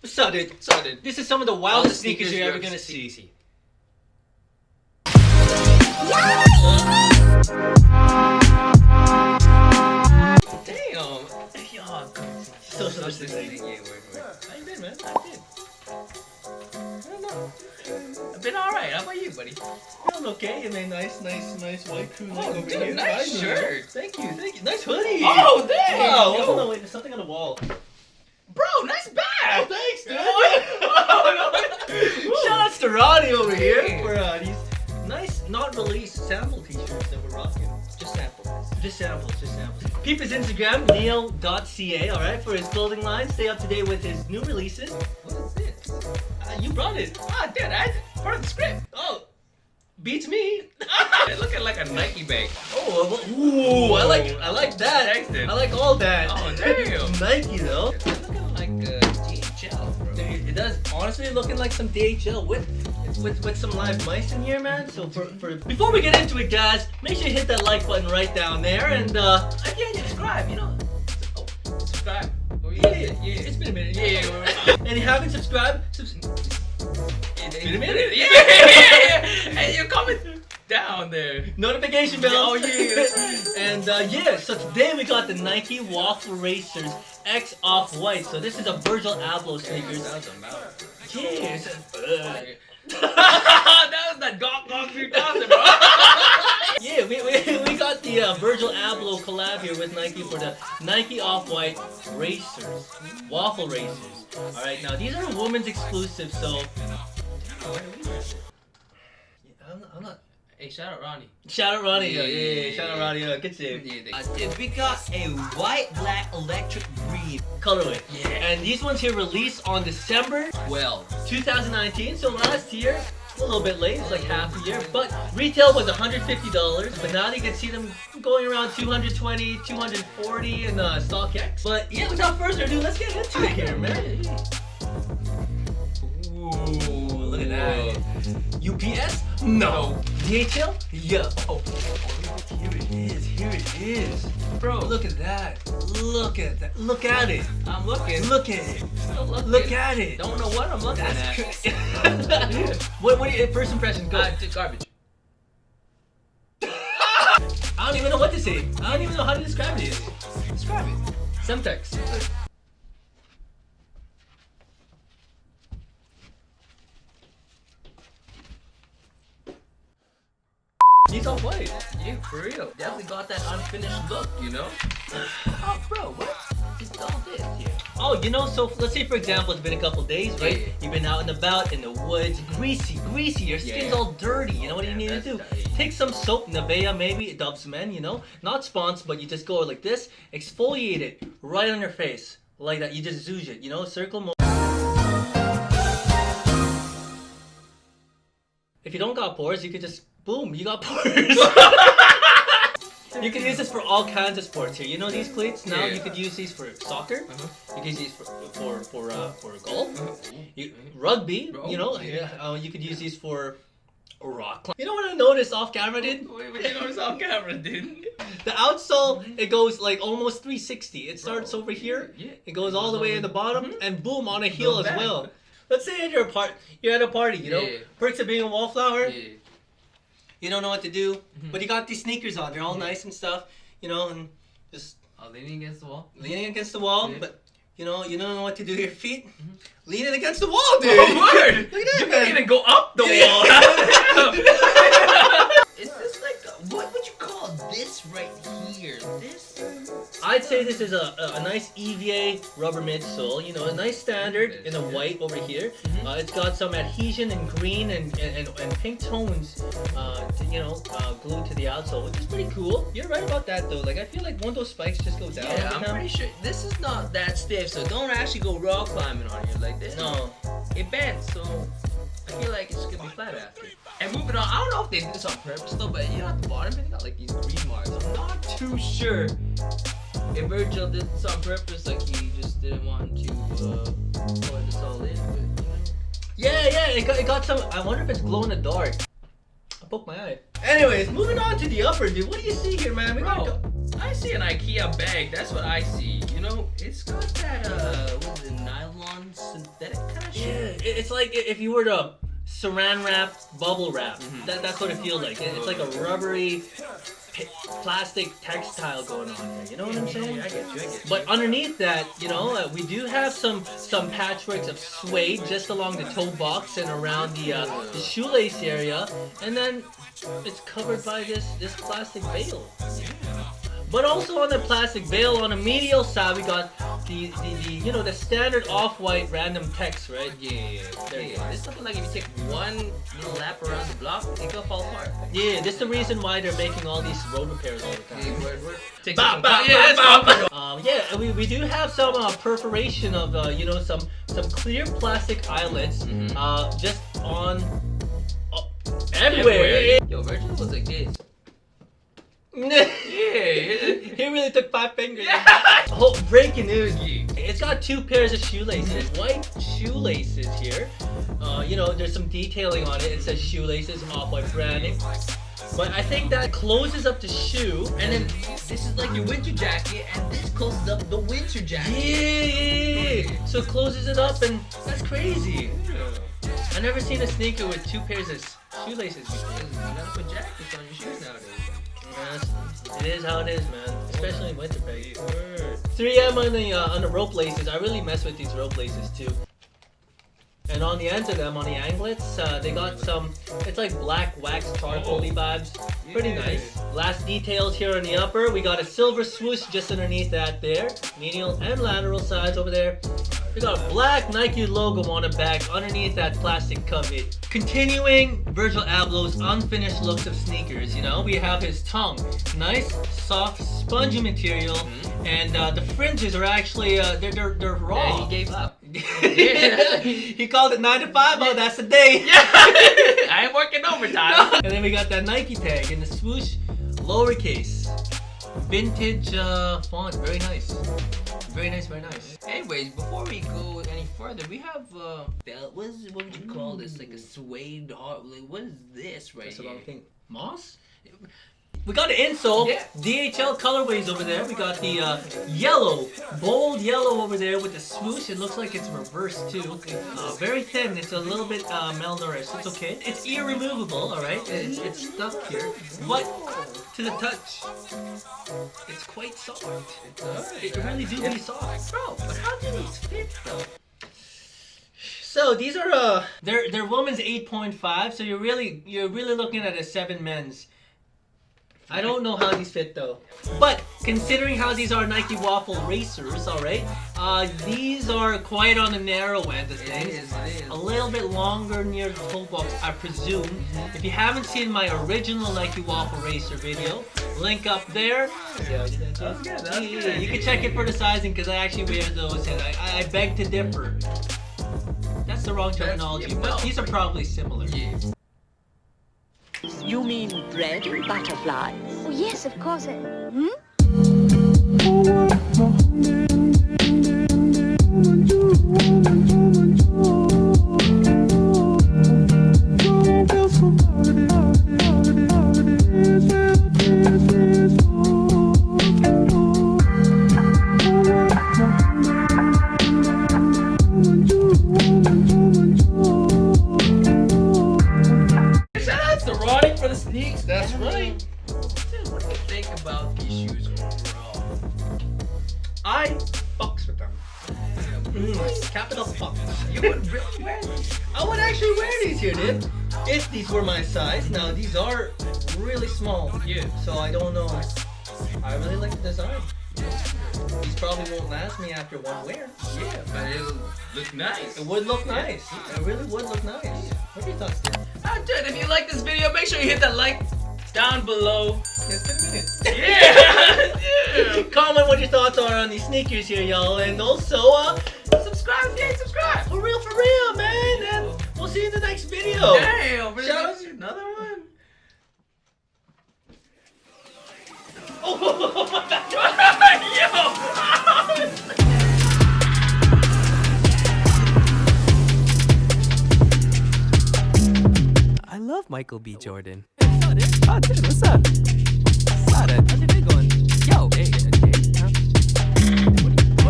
So dude, this is some of the wildest sneakers you're ever gonna see. Damn. So sophisticated. How you been, man? I don't know. I've been alright. How about you, buddy? Feeling okay in a nice white crew neck over dude, here. nice shirt. Thank you. Nice hoodie. Oh, dang. Wow. Hold on, wait, there's something on the wall. Bro, nice bag. Oh, thanks, dude. Oh, Shout outs to Ronnie over here Yeah. for these nice, not released sample t-shirts that we're rocking. Just samples. Just samples. Peep his Instagram, neo.ca, alright, for his clothing line. Stay up to date with his new releases. What is this? You brought it. Dude, I part of the script. Oh, beats me. It's looking like a Nike bag. Oh, ooh, I like that. Thanks, dude. I like all that. Oh, damn. Nike though. It's looking like DHL, bro. It does honestly looking like some DHL with some live mice in here, man. So for before we get into it, guys, make sure you hit that like button right down there and again subscribe. You know. Oh, subscribe. Oh, Yeah. It's been a minute. Yeah. And if you haven't subscribed, It's been a minute. Yeah. And you're coming down there. Notification bell. Oh, yeah. And so today we got the Nike Waffle Racers X Off-White. So this is a Virgil Abloh sneakers. Yeah. That was that Gawk 3000, bro. Yeah, we got the Virgil Abloh collab here with Nike for the Nike Off-White Racers, Waffle Racers. All right, now these are a women's exclusive, so I'm not. Hey, shout out Ronnie. Shout out Ronnie, Yeah. shout out Ronnie, good save. Dude, we got a white, black, electric green Colorway. Yeah. And these ones here released on December 2019, so last year. A little bit late, it's like half a year, but retail was $150, but now you can see them going around $220, $240 in StockX. But yeah, without further ado, let's get into it here, man. Ooh, look at that. UPS? No. DHL? Yeah. Oh, here it is. Bro, Look at that. Look at that. Look at it. I'm looking. Look at it. Still looking. Look at it. Don't know what I'm looking at. That's crazy. What are your first impressions? Go. Garbage. I don't even know what to say. I don't even know how to describe it. Describe it. Semtex. He's all white. Yeah, for real. Definitely got that unfinished look, you know? Oh, bro, what? It's all this here. Oh, you know, so let's say for example, it's been a couple days, right? Yeah. You've been out and about in the woods, greasy. Your skin's all dirty. You know what you need to do? Take some soap, Nivea maybe, Dove Men, you know? Not spons, but you just go like this, exfoliate it right on your face. Like that, you just zhuzh it, you know? Circle motion. If you don't got pores, you could just, boom, you got pores. You can use this for all kinds of sports here. You know these cleats? Now you could use these for soccer. You can use these for golf. Rugby. You know, you could use these for rock climbing. You know what I noticed off camera, dude? Wait, what you notice off camera, dude? The outsole, it goes like almost 360. It starts over here. It goes all the way in the bottom, and boom, on a heel as well. Let's say you're at a party, you know? Perks of being a wallflower. You don't know what to do, but you got these sneakers on. They're all nice and stuff, you know, and just leaning against the wall. But you don't know what to do with your feet. Leaning against the wall, dude. Oh, word. Look at that, You man. can even go up the wall. Is this like what would you call this right here? This? I'd say this is a nice EVA rubber midsole. You know, a nice standard in the white over here. It's got some adhesion in green and pink tones, glued to the outsole, which is pretty cool. You're right about that though. Like I feel like one of those spikes just go down. Yeah, I'm pretty sure this is not that stiff, so don't actually go rock climbing on here like this. No. It bends, so I feel like it's gonna be flat after. And moving on, I don't know if they did this on purpose though, but you know at the bottom they got like these green marks. I'm not too sure if Virgil did this on purpose, like he just didn't want to color this all in, but you know. Yeah, it got some. I wonder if it's glow in the dark. I poked my eye. Anyways, moving on to the upper, dude. What do you see here, man? Bro, I see an IKEA bag. That's what I see. You know. So it's got that what is it, nylon synthetic kind of shit. Yeah, it's like if you were to saran wrap, bubble wrap. That's what it feels like. It's like a rubbery plastic textile going on there. You know what I'm saying? Yeah, I get you. But underneath that, you know, we do have some patchworks of suede just along the toe box and around the shoelace area, and then it's covered by this plastic veil. But also on the plastic veil, on the medial side, we got the you know, the standard off-white random text, right? Yeah. There you go. This is something like if you take one little lap around the block, it could fall apart. Yeah, this is the reason why they're making all these road repairs all the time. Yeah, we do have some perforation of you know, some clear plastic eyelets just on everywhere. Yo, Virgil was like this. He really took 5 fingers. Oh, breaking news. It's got 2 pairs of shoelaces. White shoelaces here. You know, there's some detailing on it. It says shoelaces, off-white branding. But I think that closes up the shoe, and then this is like your winter jacket, and this closes up the winter jacket. Yeah. So it closes it up, and that's crazy. I've never seen a sneaker with 2 pairs of shoelaces before. You gotta put jackets on your shoes nowadays. It is how it is, man. Especially in winter, baby. 3M on the rope laces. I really mess with these rope laces too. And on the ends of them, on the anglets, they got some, it's like black wax charcoal-y vibes. Pretty nice. Last details here on the upper, we got a silver swoosh just underneath that there. Medial and lateral sides over there. We got a black Nike logo on the back underneath that plastic covet. Continuing Virgil Abloh's unfinished looks of sneakers, you know, we have his tongue. Nice, soft, spongy material, and the fringes are actually, they're raw. Yeah, he gave up. He called it 9 to 5. Oh, that's the day. I ain't working overtime. And then we got that Nike tag in the swoosh, lowercase, vintage font. Very nice. Very nice, very nice. Anyways, before we go any further, we have what would you call this? Like a suede heart. Like, what is this right That's here? the wrong thing. Moss? We got the insole, DHL colorways over there. We got the yellow, bold yellow over there with the swoosh. It looks like it's reversed too. Very thin. It's a little bit malnourished. It's okay. It's ear removable, all right. It's stuck here, but to the touch, it's quite soft. It really do be soft, bro. But how do these fit though? So these are they're women's 8.5. So you're really looking at a 7 men's. I don't know how these fit though. But considering how these are Nike Waffle Racers, alright, these are quite on the narrow end of things. It is. A little bit longer near the toe box, I presume. If you haven't seen my original Nike Waffle Racer video, link up there. That was good. You can check it for the sizing because I actually wear those and I beg to differ. That's the wrong terminology, but these are probably similar. You mean bread and butterflies? Oh, yes, of course. That's right. Dude, what do you think about these shoes overall? I fucks with them. Capital fucks. You would really wear these? I would actually wear these here, dude. If these were my size. Now these are really small. Yeah. So I don't know. I really like the design. These probably won't last me after one wear. Yeah, but it'll look nice. It would look nice. It really would look nice. What are your thoughts, dude? Dude, if you like this video, make sure you hit that like down below. It's been a minute. Yeah. Comment what your thoughts are on these sneakers here, y'all. And also, subscribe if you ain't subscribed. For real, man. And we'll see you in the next video. Damn, Shout out to another one. Oh, I love Michael B. Jordan. Oh, dude, what's up? How's your day going? Yo, hey, huh?